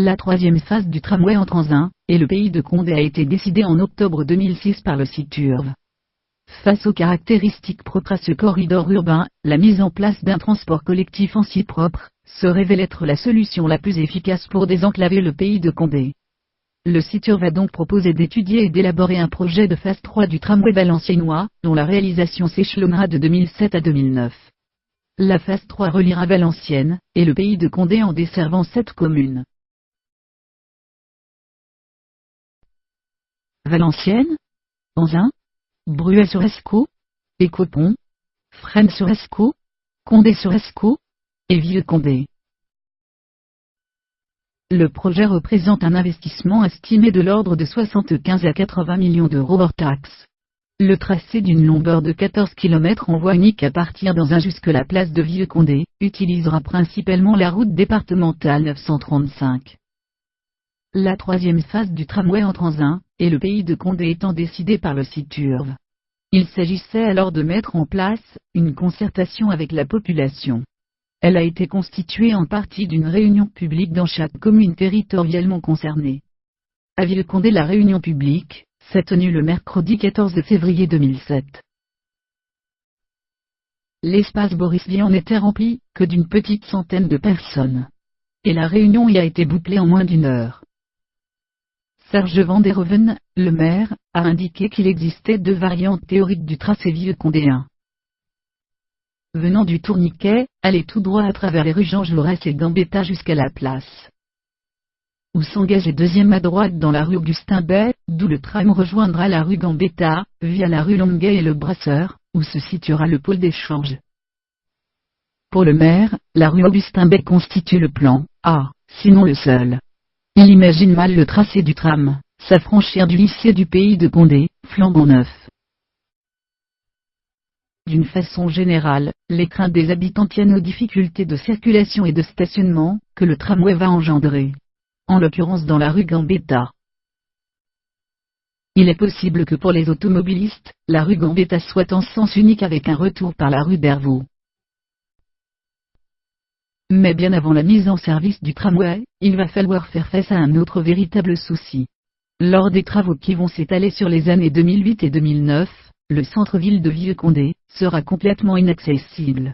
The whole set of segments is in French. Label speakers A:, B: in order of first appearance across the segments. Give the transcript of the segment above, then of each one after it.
A: La troisième phase du tramway entre Anzin et le pays de Condé a été décidée en octobre 2006 par le CITURV. Face aux caractéristiques propres à ce corridor urbain, la mise en place d'un transport collectif en site propre se révèle être la solution la plus efficace pour désenclaver le pays de Condé. Le CITURV a donc proposé d'étudier et d'élaborer un projet de phase 3 du tramway valenciennois, dont la réalisation s'échelonnera de 2007 à 2009. La phase 3 reliera Valenciennes et le pays de Condé en desservant 7 communes. Valenciennes, Anzin, Bruay-sur-Escaut, Écopont, Fresnes-sur-Escaut, Condé-sur-Escaut et Vieux-Condé. Le projet représente un investissement estimé de l'ordre de 75 à 80 millions d'euros hors taxes. Le tracé d'une longueur de 14 km en voie unique à partir d'Anzin jusqu'à la place de Vieux-Condé utilisera principalement la route départementale 935. La troisième phase du tramway entre Anzin et le pays de Condé étant décidée par le CITURV. Il s'agissait alors de mettre en place une concertation avec la population. Elle a été constituée en partie d'une réunion publique dans chaque commune territorialement concernée. À Vieux-Condé, la réunion publique s'est tenue le mercredi 14 février 2007. L'espace Boris Vian n'était rempli que d'une petite centaine de personnes. Et la réunion y a été bouclée en moins d'une heure. Serge Van der Hoeven, le maire, a indiqué qu'il existait 2 variantes théoriques du tracé vieux-condéen. Venant du Tourniquet, aller tout droit à travers les rues Jean Jaurès et Gambetta jusqu'à la place. Ou s'engager deuxième à droite dans la rue Augustin Bay, d'où le tram rejoindra la rue Gambetta, via la rue Longuet et le Brasseur, où se situera le pôle d'échange. Pour le maire, la rue Augustin Bay constitue le plan A, sinon le seul. Il imagine mal le tracé du tram s'affranchir du lycée du pays de Condé, flambant neuf. D'une façon générale, les craintes des habitants tiennent aux difficultés de circulation et de stationnement que le tramway va engendrer. En l'occurrence dans la rue Gambetta. Il est possible que pour les automobilistes, la rue Gambetta soit en sens unique avec un retour par la rue d'Hervaux. Mais bien avant la mise en service du tramway, il va falloir faire face à un autre véritable souci. Lors des travaux qui vont s'étaler sur les années 2008 et 2009, le centre-ville de Vieux-Condé sera complètement inaccessible.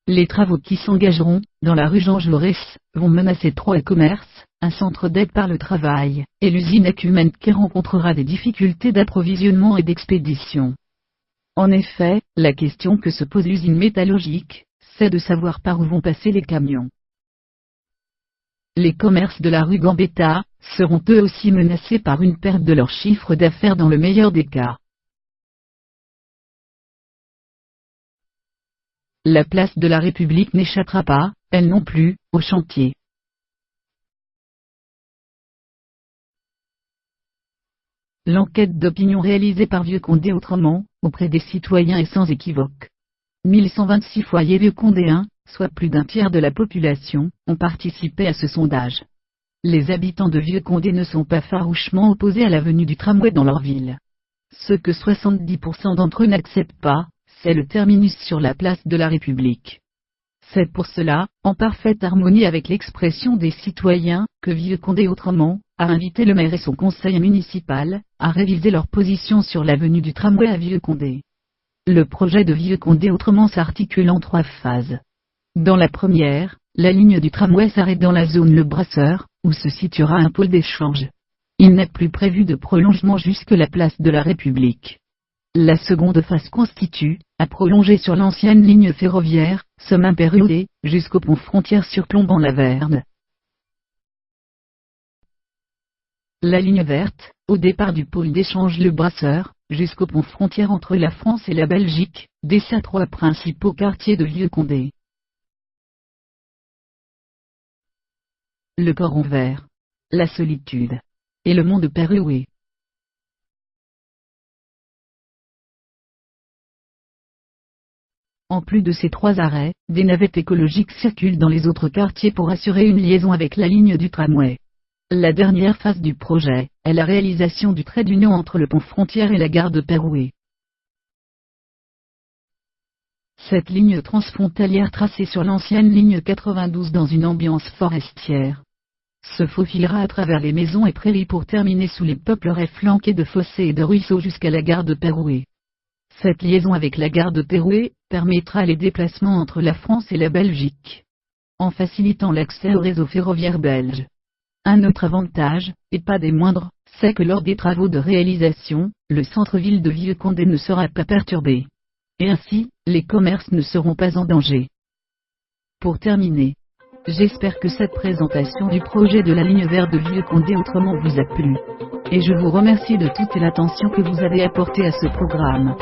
A: Les travaux qui s'engageront dans la rue Jean Jaurès vont menacer 3 commerces, un centre d'aide par le travail, et l'usine Ecumène qui rencontrera des difficultés d'approvisionnement et d'expédition. En effet, la question que se pose l'usine métallurgique, c'est de savoir par où vont passer les camions. Les commerces de la rue Gambetta seront eux aussi menacés par une perte de leur chiffre d'affaires dans le meilleur des cas. La place de la République n'échappera pas, elle non plus, au chantier. L'enquête d'opinion réalisée par Vieux-Condé autrement, auprès des citoyens est sans équivoque. 1126 foyers vieux-condéens, soit plus d'un tiers de la population, ont participé à ce sondage. Les habitants de Vieux-Condé ne sont pas farouchement opposés à la venue du tramway dans leur ville. Ce que 70% d'entre eux n'acceptent pas, c'est le terminus sur la place de la République. C'est pour cela, en parfaite harmonie avec l'expression des citoyens, que Vieux-Condé autrement a invité le maire et son conseil municipal à réviser leur position sur la venue du tramway à Vieux-Condé. Le projet de Vieux-Condé autrement s'articule en 3 phases. Dans la première, la ligne du tramway s'arrête dans la zone Le Brasseur, où se situera un pôle d'échange. Il n'est plus prévu de prolongement jusque la place de la République. La seconde phase constitue à prolonger sur l'ancienne ligne ferroviaire, Sommin-Périouet, jusqu'au pont frontière sur Clombant-la-Verne. La ligne verte, au départ du pôle d'échange Le Brasseur, jusqu'au pont frontière entre la France et la Belgique, dessert 3 principaux quartiers de Vieux-Condé. Le Port en Vert, la Solitude et le Mont de Périouet. En plus de ces 3 arrêts, des navettes écologiques circulent dans les autres quartiers pour assurer une liaison avec la ligne du tramway. La dernière phase du projet est la réalisation du trait d'union entre le pont frontière et la gare de Périouet. Cette ligne transfrontalière tracée sur l'ancienne ligne 92 dans une ambiance forestière se faufilera à travers les maisons et prairies pour terminer sous les peupleraie flanqués de fossés et de ruisseaux jusqu'à la gare de Pérouet. Cette liaison avec la gare de Pérouet permettra les déplacements entre la France et la Belgique, en facilitant l'accès au réseau ferroviaire belge. Un autre avantage, et pas des moindres, c'est que lors des travaux de réalisation, le centre-ville de Vieux-Condé ne sera pas perturbé. Et ainsi, les commerces ne seront pas en danger. Pour terminer, j'espère que cette présentation du projet de la ligne verte de Vieux-Condé autrement vous a plu. Et je vous remercie de toute l'attention que vous avez apportée à ce programme.